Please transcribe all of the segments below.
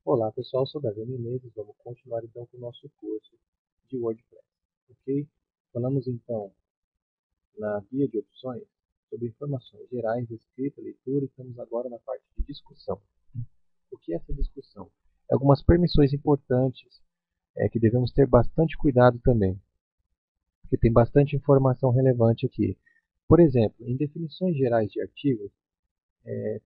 Olá pessoal, sou Davi Menezes, vamos continuar então com o nosso curso de WordPress, ok? Falamos então na guia de opções sobre informações gerais, escrita, leitura e estamos agora na parte de discussão. O que é essa discussão? É algumas permissões importantes que devemos ter bastante cuidado também, porque tem bastante informação relevante aqui. Por exemplo, em definições gerais de artigos,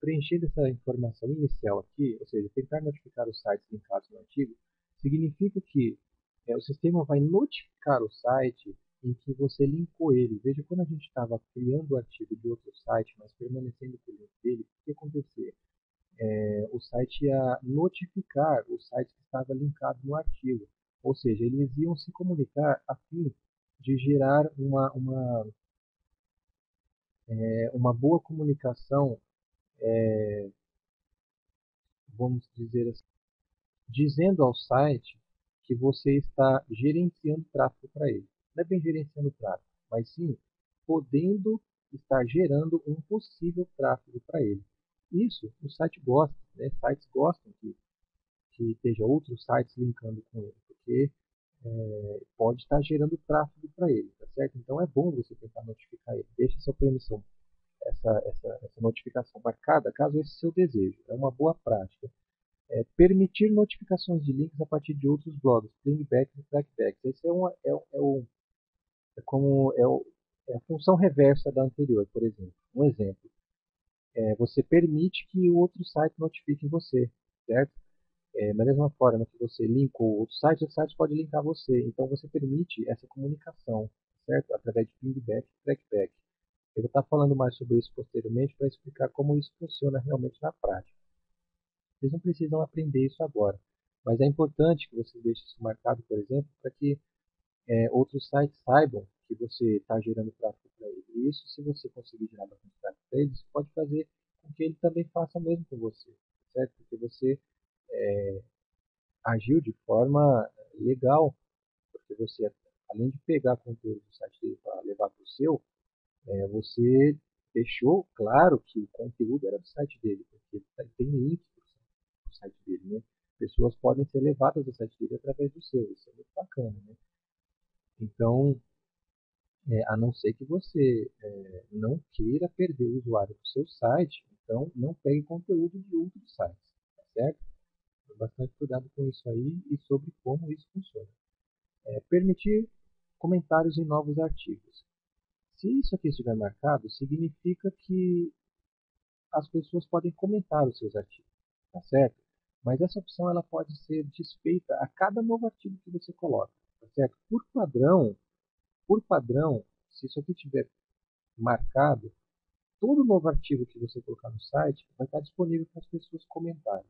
preenchendo essa informação inicial aqui, ou seja, tentar notificar os sites linkados no artigo, significa que o sistema vai notificar o site em que você linkou ele. Veja, quando a gente estava criando o artigo de outro site, mas permanecendo com o link dele, o que ia acontecer? O site ia notificar o site que estava linkado no artigo. Ou seja, eles iam se comunicar a fim de gerar uma boa comunicação, vamos dizer assim, dizendo ao site que você está gerenciando tráfego para ele. Não é bem gerenciando tráfego, mas sim podendo estar gerando um possível tráfego para ele. Isso o site gosta, né? Sites gostam que esteja outros sites linkando com ele, porque pode estar gerando tráfego para ele, tá certo? Então é bom você tentar notificar ele. Deixe sua permissão, essa notificação marcada, caso esse seu desejo. É uma boa prática. Permitir notificações de links a partir de outros blogs, pingbacks e trackbacks. Esse é a função reversa da anterior, por exemplo. Um exemplo, você permite que o outro site notifique você, certo? Da mesma forma que você linkou outros sites podem linkar você. Então você permite essa comunicação, certo? Através de pingback e trackback. Eu vou estar falando mais sobre isso posteriormente para explicar como isso funciona realmente na prática. Vocês não precisam aprender isso agora, mas é importante que você deixe isso marcado, por exemplo, para que outros sites saibam que você está gerando tráfego para ele. E isso, se você conseguir gerar bastante tráfego para ele, isso pode fazer com que ele também faça o mesmo com você, certo? Porque você agiu de forma legal, porque você, além de pegar conteúdo do site dele para levar para o seu, você deixou claro que o conteúdo era do site dele, porque tem link para o site dele, né? Pessoas podem ser levadas ao site dele através do seu, isso é muito bacana, né? Então, a não ser que você não queira perder o usuário do seu site, então não pegue conteúdo de outros sites, tá certo? Tenha bastante cuidado com isso aí e sobre como isso funciona. Permitir comentários em novos artigos. Se isso aqui estiver marcado, significa que as pessoas podem comentar os seus artigos, tá certo? Mas essa opção ela pode ser desfeita a cada novo artigo que você coloca, tá certo? Por padrão, se isso aqui estiver marcado, todo novo artigo que você colocar no site vai estar disponível para as pessoas comentarem.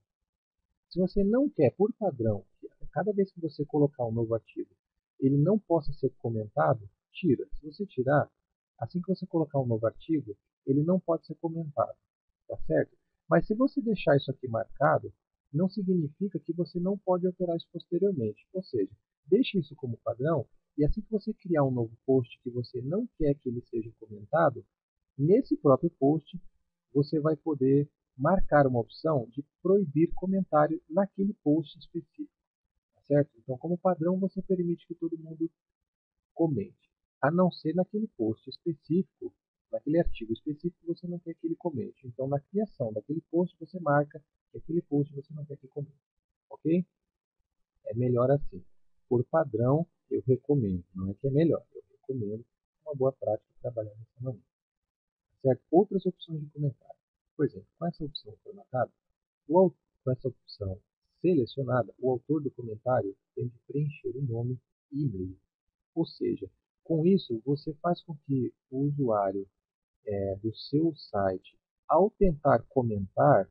Se você não quer, por padrão, que cada vez que você colocar um novo artigo, ele não possa ser comentado, tira. Se você tirar, assim que você colocar um novo artigo, ele não pode ser comentado, tá certo? Mas se você deixar isso aqui marcado, não significa que você não pode alterar isso posteriormente. Ou seja, deixe isso como padrão e assim que você criar um novo post que você não quer que ele seja comentado, nesse próprio post, você vai poder marcar uma opção de proibir comentário naquele post específico, tá certo? Então, como padrão, você permite que todo mundo comente, a não ser naquele post específico, naquele artigo específico, você não quer que ele comente. Então, na criação daquele post, você marca que aquele post você não quer que comente, ok? É melhor assim. Por padrão, eu recomendo. Não é que é melhor, eu recomendo. É uma boa prática trabalhar dessa maneira, certo? Outras opções de comentário. Por exemplo, com essa opção formatada, com essa opção selecionada, o autor do comentário tem de preencher o nome e e-mail. Ou seja, com isso, você faz com que o usuário do seu site, ao tentar comentar,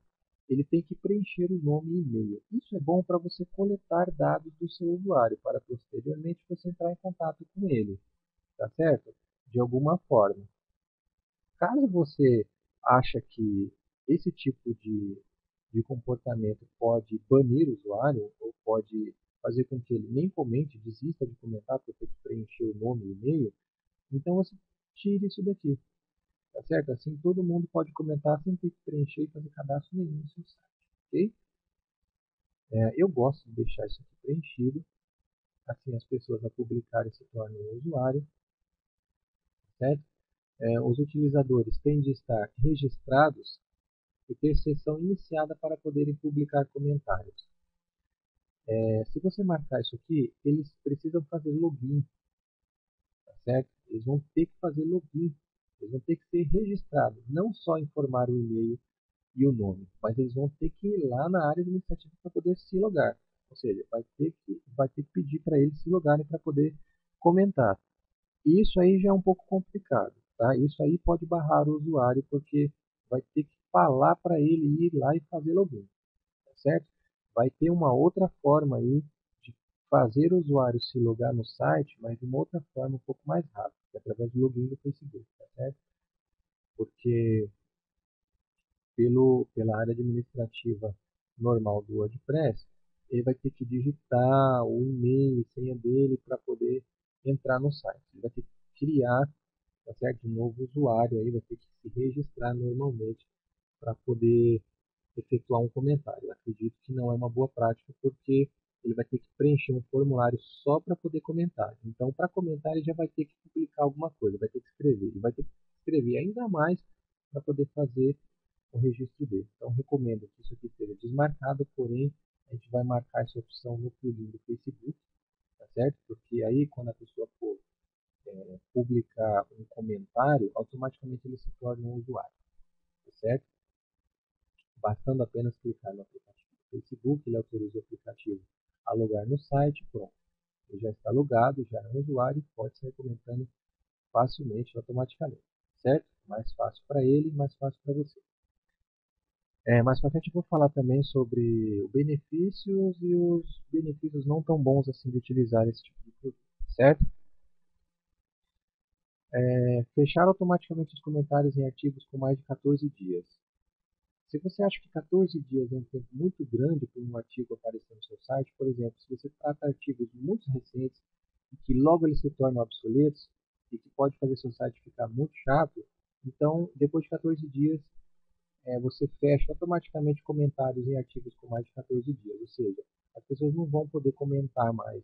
ele tem que preencher o nome e e-mail. Isso é bom para você coletar dados do seu usuário, para posteriormente você entrar em contato com ele, tá certo? De alguma forma. Caso você acha que esse tipo de comportamento pode banir o usuário ou pode fazer com que ele nem comente, desista de comentar por ter que preencher o nome e e-mail, então você tire isso daqui, tá certo? Assim todo mundo pode comentar sem ter que preencher e fazer cadastro nenhum no seu site, ok? Eu gosto de deixar isso aqui preenchido, assim as pessoas a publicarem se tornam um usuário, certo? Os utilizadores têm de estar registrados e ter sessão iniciada para poderem publicar comentários. Se você marcar isso aqui, eles precisam fazer login, tá certo? Eles vão ter que fazer login, eles vão ter que ser registrados, não só informar o e-mail e o nome, mas eles vão ter que ir lá na área administrativa para poder se logar. Ou seja, vai ter que pedir para eles se logarem para poder comentar. E isso aí já é um pouco complicado, tá? Isso aí pode barrar o usuário porque vai ter que falar para ele ir lá e fazer login, tá certo? Vai ter uma outra forma aí de fazer o usuário se logar no site, mas de uma outra forma um pouco mais rápida, que é através do login do Facebook, tá certo? Porque pela área administrativa normal do WordPress, ele vai ter que digitar o e-mail e senha dele para poder entrar no site. Ele vai ter que criar, tá certo, um novo usuário, aí vai ter que se registrar normalmente para poder efetuar um comentário. Eu acredito que não é uma boa prática porque ele vai ter que preencher um formulário só para poder comentar. Então, para comentar, ele já vai ter que publicar alguma coisa, vai ter que escrever. Ele vai ter que escrever ainda mais para poder fazer o registro dele. Então, recomendo que isso aqui seja desmarcado, porém, a gente vai marcar essa opção no plugin do Facebook, tá certo? Porque aí, quando a pessoa for publicar um comentário, automaticamente ele se torna um usuário, tá certo? Bastando apenas clicar no aplicativo do Facebook, ele autoriza o aplicativo a logar no site, pronto. Ele já está logado, já é um usuário e pode sair comentando facilmente, automaticamente, certo? Mais fácil para ele, mais fácil para você. Mais para frente eu vou falar também sobre os benefícios e os benefícios não tão bons assim de utilizar esse tipo de produto, certo? Fechar automaticamente os comentários em artigos com mais de 14 dias. Se você acha que 14 dias é um tempo muito grande para um artigo aparecer no seu site, por exemplo, se você trata artigos muito recentes e que logo eles se tornam obsoletos e que pode fazer seu site ficar muito chato, então depois de 14 dias você fecha automaticamente comentários em artigos com mais de 14 dias, ou seja, as pessoas não vão poder comentar mais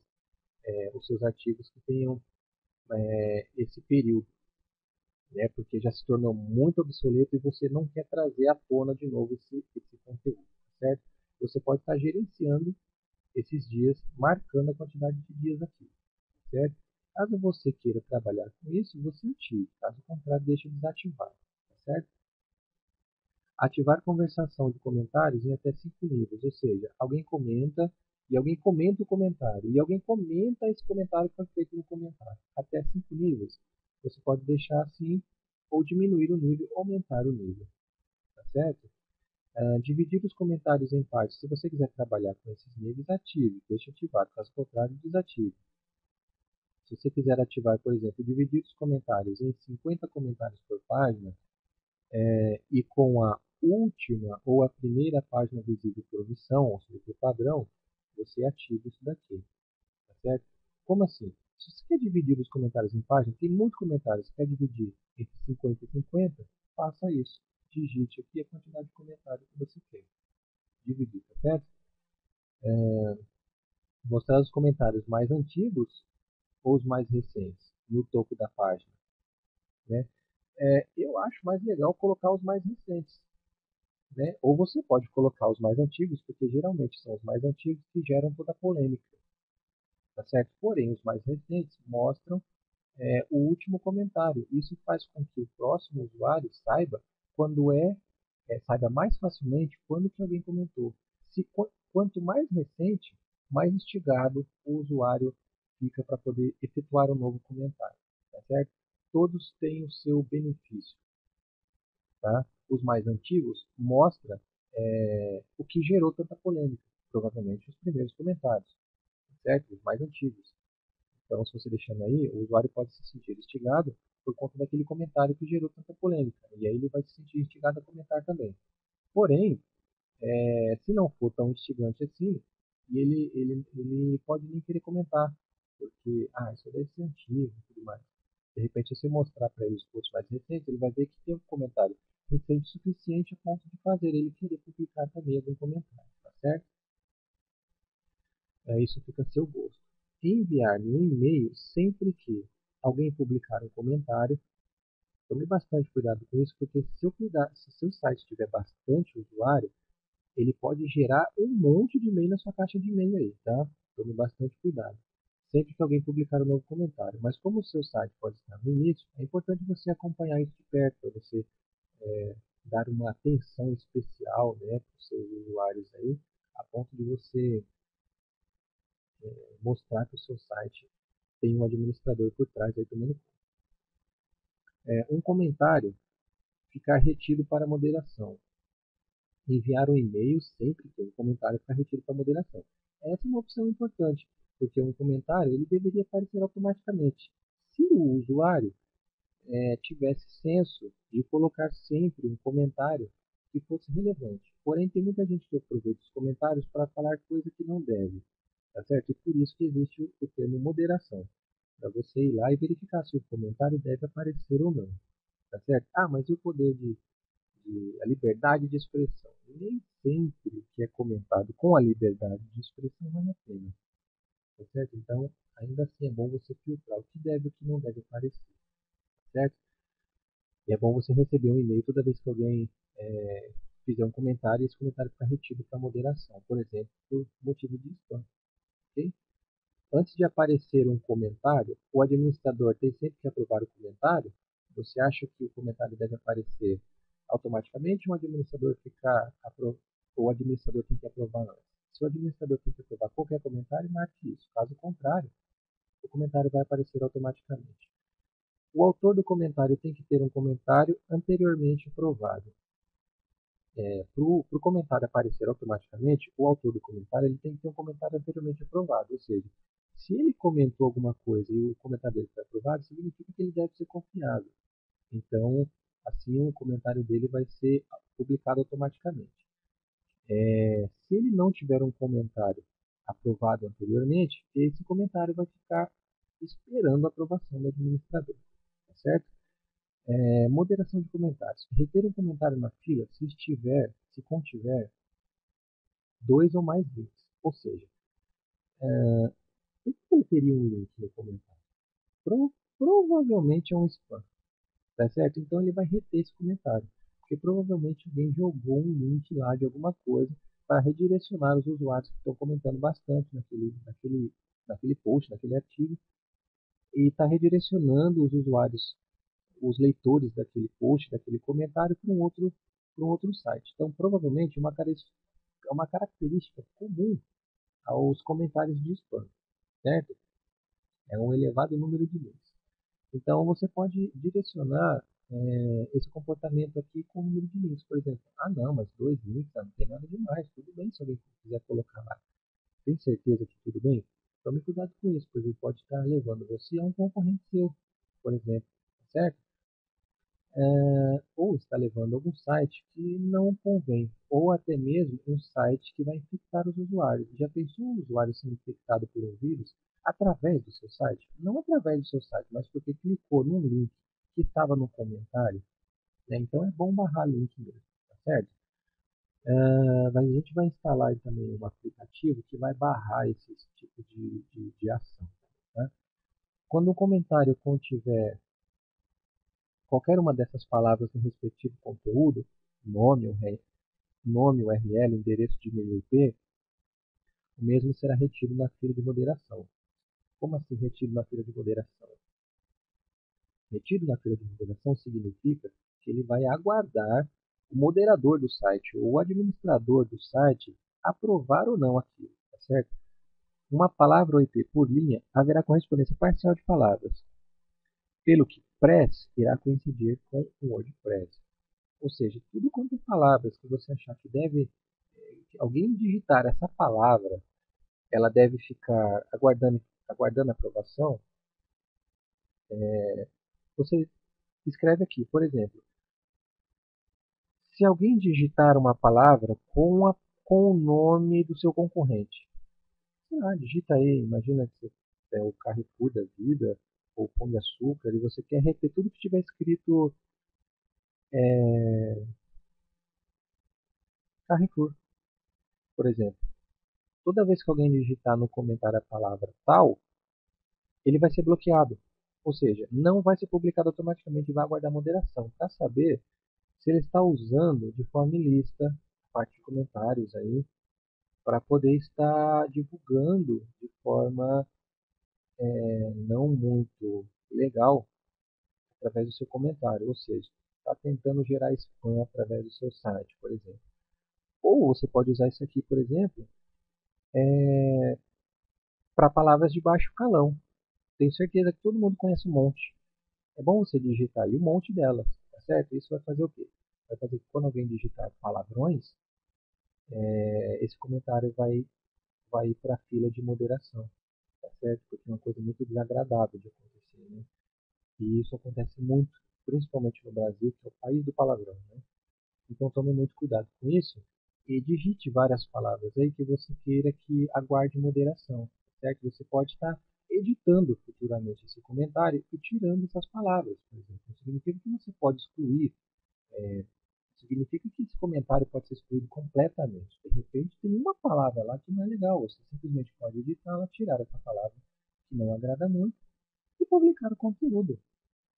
os seus artigos que tenham esse período, né, porque já se tornou muito obsoleto e você não quer trazer à tona de novo esse conteúdo, certo? Você pode estar gerenciando esses dias, marcando a quantidade de dias aqui, certo? Caso você queira trabalhar com isso, você ative, caso contrário, deixe desativado, tá certo? Ativar conversação de comentários em até 5 níveis, ou seja, alguém comenta e alguém comenta o comentário e alguém comenta esse comentário que foi feito no comentário. Até 5 níveis. Você pode deixar assim ou diminuir o nível, aumentar o nível, tá certo? Dividir os comentários em partes. Se você quiser trabalhar com esses níveis, ative, deixe ativado. Caso contrário, desative. Se você quiser ativar, por exemplo, dividir os comentários em 50 comentários por página, e com a última ou a primeira página visível por omissão, ou seja, por padrão, você ativa isso daqui, tá certo? Como assim? Se você quer dividir os comentários em páginas, tem muitos comentários, você quer dividir entre 50 e 50, faça isso. Digite aqui a quantidade de comentários que você quer dividir, tá certo? Mostrar os comentários mais antigos ou os mais recentes no topo da página, né? Eu acho mais legal colocar os mais recentes, né? Ou você pode colocar os mais antigos, porque geralmente são os mais antigos que geram toda a polêmica, tá certo? Porém, os mais recentes mostram o último comentário. Isso faz com que o próximo usuário saiba quando saiba mais facilmente quando que alguém comentou. Quanto mais recente, mais instigado o usuário fica para poder efetuar um novo comentário, tá certo? Todos têm o seu benefício, tá? Os mais antigos mostra o que gerou tanta polêmica, provavelmente os primeiros comentários, certo? Os mais antigos. Então, se você deixando aí, o usuário pode se sentir instigado por conta daquele comentário que gerou tanta polêmica, e aí ele vai se sentir instigado a comentar também. Porém, se não for tão instigante assim, ele pode nem querer comentar, porque, isso deve ser antigo e tudo mais. De repente, se você mostrar para ele os posts mais recentes, ele vai ver que tem um comentário recente o suficiente a ponto de fazer ele querer publicar também algum comentário, tá certo? Isso fica a seu gosto. Enviar-me um e-mail sempre que alguém publicar um comentário. Tome bastante cuidado com isso, porque se seu site tiver bastante usuário, ele pode gerar um monte de e-mail na sua caixa de e-mail aí, tá? Tome bastante cuidado. Sempre que alguém publicar um novo comentário. Mas como o seu site pode estar no início, é importante você acompanhar isso de perto, para você dar uma atenção especial, né, para os seus usuários aí, a ponto de você mostrar que o seu site tem um administrador por trás aí tomando conta. Um comentário ficar retido para moderação. Enviar um e-mail sempre que um comentário ficar retido para moderação. Essa é uma opção importante, porque um comentário ele deveria aparecer automaticamente. Se o usuário tivesse senso de colocar sempre um comentário que fosse relevante. Porém, tem muita gente que aproveita os comentários para falar coisa que não deve, tá certo? E por isso que existe o termo moderação, para você ir lá e verificar se o comentário deve aparecer ou não, tá certo? Ah, mas e o poder a liberdade de expressão? Nem sempre o que é comentado com a liberdade de expressão vale a pena, tá certo? Então, ainda assim é bom você filtrar o que deve e o que não deve aparecer, certo? E é bom você receber um e-mail toda vez que alguém fizer um comentário e esse comentário ficar retido para moderação, por exemplo, por motivo de spam. Okay? Antes de aparecer um comentário, o administrador tem sempre que aprovar o comentário. Você acha que o comentário deve aparecer automaticamente ou o administrador tem que aprovar antes? Se o administrador tem que aprovar qualquer comentário, marque isso. Caso contrário, o comentário vai aparecer automaticamente. O autor do comentário tem que ter um comentário anteriormente aprovado. Para o comentário aparecer automaticamente, o autor do comentário ele tem que ter um comentário anteriormente aprovado. Ou seja, se ele comentou alguma coisa e o comentário dele foi aprovado, significa que ele deve ser confiável. Então, assim, o comentário dele vai ser publicado automaticamente. Se ele não tiver um comentário aprovado anteriormente, esse comentário vai ficar esperando a aprovação do administrador. Tá certo? Moderação de comentários. Reter um comentário na fila se contiver dois ou mais links. Ou seja, por que ele teria um link no comentário? Provavelmente é um spam, tá certo? Então ele vai reter esse comentário, porque provavelmente alguém jogou um link lá de alguma coisa para redirecionar os usuários que estão comentando bastante naquele post, naquele artigo, e está redirecionando os usuários, os leitores daquele post, daquele comentário para um outro site. Então, provavelmente, é uma característica comum aos comentários de spam, certo? É um elevado número de links. Então, você pode direcionar esse comportamento aqui com o número de links. Por exemplo, não, mas 2 links, não tem nada demais. Tudo bem se alguém quiser colocar lá. Tem certeza que tudo bem? Tome cuidado com isso, pois ele pode estar levando você a um concorrente seu, por exemplo, certo? Ou está levando a algum site que não convém, ou até mesmo um site que vai infectar os usuários. Já pensou o usuário sendo infectado por um vírus através do seu site? Não através do seu site, mas porque clicou num link que estava no comentário, né? Então é bom barrar link mesmo, tá certo? Mas a gente vai instalar aí também um aplicativo que vai barrar esse tipo de ação. Tá? Quando um comentário contiver qualquer uma dessas palavras no respectivo conteúdo, nome, nome, URL, endereço de e-mail IP, o mesmo será retido na fila de moderação. Como assim retido na fila de moderação? Retido na fila de moderação significa que ele vai aguardar o moderador do site ou o administrador do site aprovar ou não aquilo, tá certo? Uma palavra ou IP por linha haverá correspondência parcial de palavras, pelo que Press irá coincidir com o WordPress. Ou seja, tudo quanto é palavras que você achar que deve, que alguém digitar essa palavra, ela deve ficar aguardando aprovação, você escreve aqui, por exemplo, se alguém digitar uma palavra com o nome do seu concorrente, sei lá, digita aí, imagina que você é o Carrefour da vida, ou Pão de Açúcar, e você quer reter tudo que tiver escrito é, Carrefour, por exemplo. toda vez que alguém digitar no comentário a palavra tal, ele vai ser bloqueado. Ou seja, não vai ser publicado automaticamente, vai aguardar moderação para saber se ele está usando de forma ilícita a parte de comentários aí, para poder estar divulgando de forma não muito legal através do seu comentário, ou seja, está tentando gerar spam através do seu site, por exemplo. Ou você pode usar isso aqui, por exemplo, para palavras de baixo calão. Tenho certeza que todo mundo conhece um monte. É bom você digitar aí um monte delas, tá certo? Isso vai fazer o quê? Vai fazer que quando alguém digitar palavrões, esse comentário vai ir para a fila de moderação, tá certo? Porque é uma coisa muito desagradável de acontecer, né? E isso acontece muito, principalmente no Brasil, que é o país do palavrão, né? Então tome muito cuidado com isso e digite várias palavras aí que você queira que aguarde moderação, certo? Você pode estar editando futuramente esse comentário e tirando essas palavras, por exemplo. Não significa que você pode excluir, significa que esse comentário pode ser excluído completamente. De repente tem uma palavra lá que não é legal, você simplesmente pode editá-la, tirar essa palavra que não agrada muito e publicar o conteúdo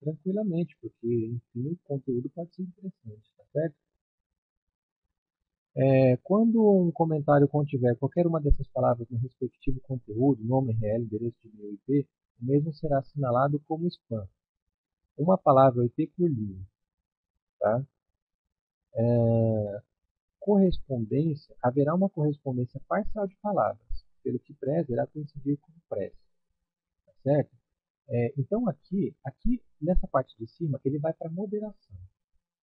tranquilamente, porque, enfim, o conteúdo pode ser interessante, tá certo? Quando um comentário contiver qualquer uma dessas palavras no respectivo conteúdo, nome, URL, endereço de e-mail IP, o mesmo será assinalado como spam. Uma palavra IP por linha. Tá? Correspondência, haverá uma correspondência parcial de palavras, pelo que pré irá coincidir com pré. Tá certo? Então aqui nessa parte de cima ele vai para moderação.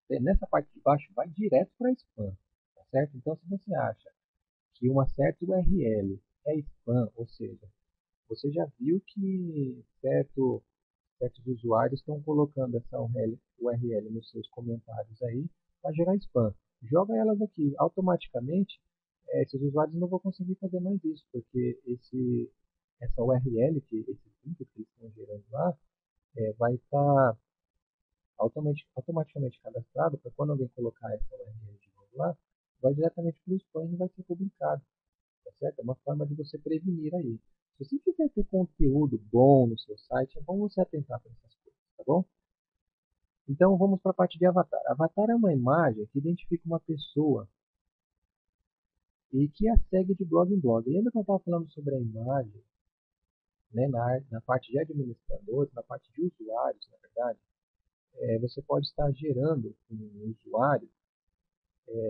Nessa parte de baixo vai direto para spam. Tá certo? Então se você acha que uma certa URL é spam, ou seja, você já viu que certos usuários estão colocando essa URL nos seus comentários aí para gerar spam. Joga elas aqui. Automaticamente, esses usuários não vão conseguir fazer mais isso, porque essa URL, esse link que eles estão gerando lá, vai estar automaticamente cadastrado para quando alguém colocar essa URL de novo lá, vai diretamente para o spam e vai ser publicado. Tá certo? É uma forma de você prevenir aí. Se você quiser ter conteúdo bom no seu site, é bom você atentar para essas coisas, tá bom? Então vamos para a parte de avatar. Avatar é uma imagem que identifica uma pessoa e que a segue de blog em blog. Lembra que eu estava falando sobre a imagem, né, na parte de administradores, na parte de usuários, na verdade? Você pode estar gerando um usuário,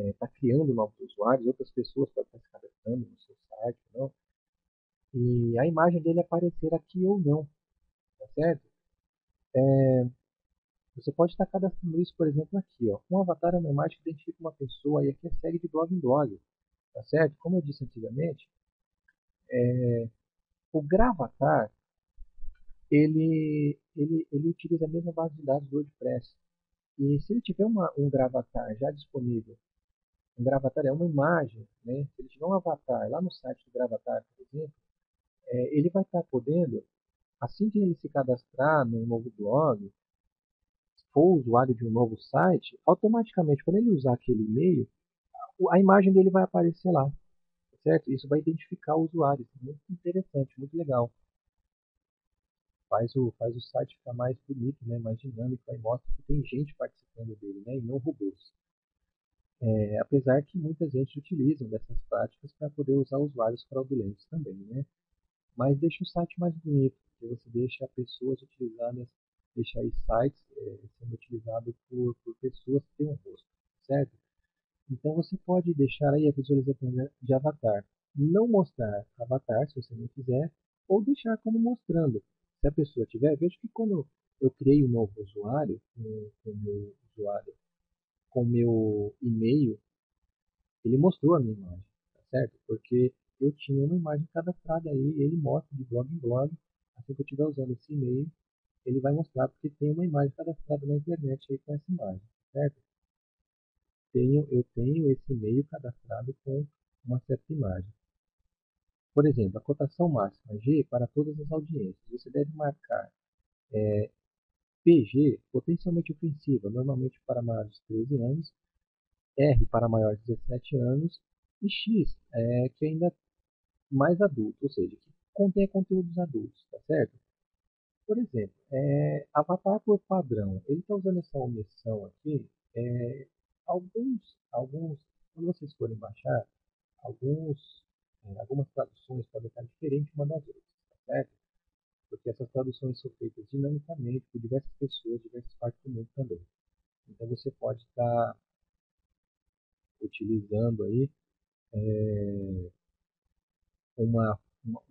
está criando novos usuários, outras pessoas podem estar se cadastrando no seu site, não? E a imagem dele aparecer aqui ou não, tá certo? Você pode estar cadastrando isso, por exemplo, aqui. Ó. Um avatar é uma imagem que identifica uma pessoa e aqui é segue de blog em blog. Tá certo? Como eu disse antigamente, o Gravatar ele utiliza a mesma base de dados do WordPress. E se ele tiver um Gravatar já disponível, um Gravatar é uma imagem, né? Se ele tiver um avatar lá no site do Gravatar, por exemplo, ele vai estar podendo, assim que ele se cadastrar num novo blog, for usuário de um novo site, automaticamente, quando ele usar aquele e-mail, a imagem dele vai aparecer lá, certo? Isso vai identificar o usuário. Isso é muito interessante, muito legal. Faz o site ficar mais bonito, né? Mais dinâmico, e mostra que tem gente participando dele, né? E não robôs. Apesar que muita gente utiliza dessas práticas para poder usar usuários fraudulentos também, né? Mas deixa o site mais bonito, porque você deixa pessoas utilizadas, deixa aí sites sendo utilizados por pessoas que têm um rosto, certo? Então você pode deixar aí a visualização de avatar. Não mostrar avatar se você não quiser, ou deixar como mostrando. Se a pessoa tiver, veja que quando eu criei um novo usuário, com meu e-mail, ele mostrou a minha imagem, tá certo? Porque eu tinha uma imagem cadastrada aí, e ele mostra de blog em blog, assim que eu estiver usando esse e-mail, ele vai mostrar porque tem uma imagem cadastrada na internet aí com essa imagem, certo? Eu tenho esse e-mail cadastrado com uma certa imagem. Por exemplo, a cotação máxima G para todas as audiências. Você deve marcar PG, potencialmente ofensiva, normalmente para maiores de 13 anos, R para maiores de 17 anos e X, que ainda mais adulto, ou seja, que contém conteúdos adultos, tá certo? Por exemplo, avatar por padrão, ele está usando essa omissão aqui, alguns, quando vocês forem baixar, algumas traduções podem estar diferentes uma das outras, tá certo? Porque essas traduções são feitas dinamicamente por diversas pessoas, diversas partes do mundo também. Então você pode estar utilizando aí uma, uma,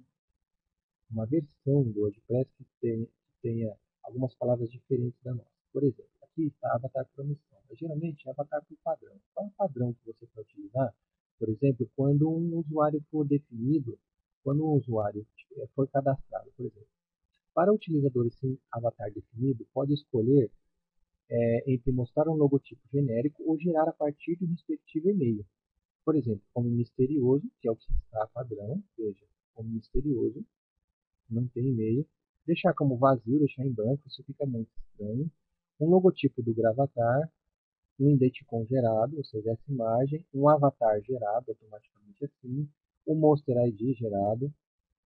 uma versão do WordPress que tenha algumas palavras diferentes da nossa. Por exemplo, aqui está avatar por omissão. Mas, geralmente é avatar por padrão. Qual é o padrão que você vai utilizar? Por exemplo, quando um usuário for definido, quando um usuário for cadastrado, por exemplo. Para utilizadores sem avatar definido, pode escolher entre mostrar um logotipo genérico ou gerar a partir do respectivo e-mail. Por exemplo, como misterioso, que é o que está padrão, veja, como misterioso, não tem e-mail. Deixar como vazio, deixar em branco, isso fica muito estranho. Um logotipo do Gravatar, um emoticon gerado, ou seja, essa imagem, um avatar gerado automaticamente assim, o Monster ID gerado,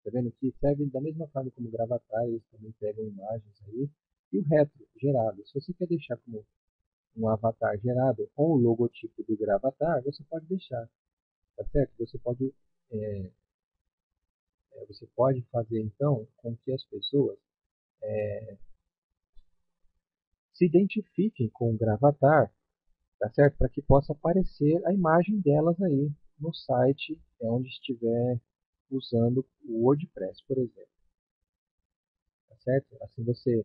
tá vendo que serve da mesma forma como o Gravatar, eles também pegam imagens aí, e o retro gerado. Se você quer deixar como um avatar gerado ou um logotipo do Gravatar, você pode deixar, tá certo? É, você pode fazer então com que as pessoas se identifiquem com o Gravatar, tá certo? Para que possa aparecer a imagem delas aí no site onde estiver usando o WordPress, por exemplo, tá certo? Assim você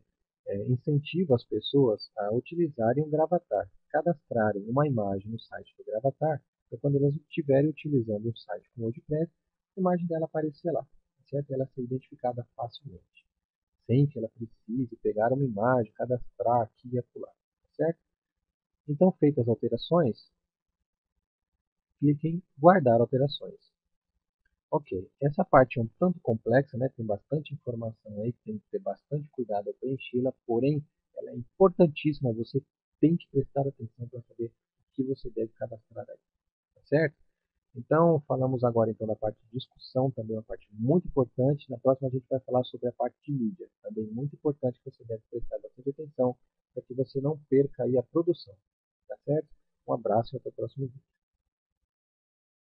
incentiva as pessoas a utilizarem o Gravatar, cadastrarem uma imagem no site do Gravatar, para quando elas estiverem utilizando um site com WordPress, a imagem dela aparecer lá, tá certo? Ela ser identificada facilmente, sem que ela precise pegar uma imagem, cadastrar aqui e acolá, tá certo? Então, feitas as alterações, clique em guardar alterações. Ok, essa parte é um tanto complexa, né? Tem bastante informação aí, tem que ter bastante cuidado ao preenchê-la, porém, ela é importantíssima, você tem que prestar atenção para saber o que você deve cadastrar aí, tá certo? Então, falamos agora então da parte de discussão, também uma parte muito importante. Na próxima a gente vai falar sobre a parte de mídia, também muito importante que você deve prestar bastante atenção para que você não perca aí a produção, tá certo? Um abraço e até o próximo vídeo.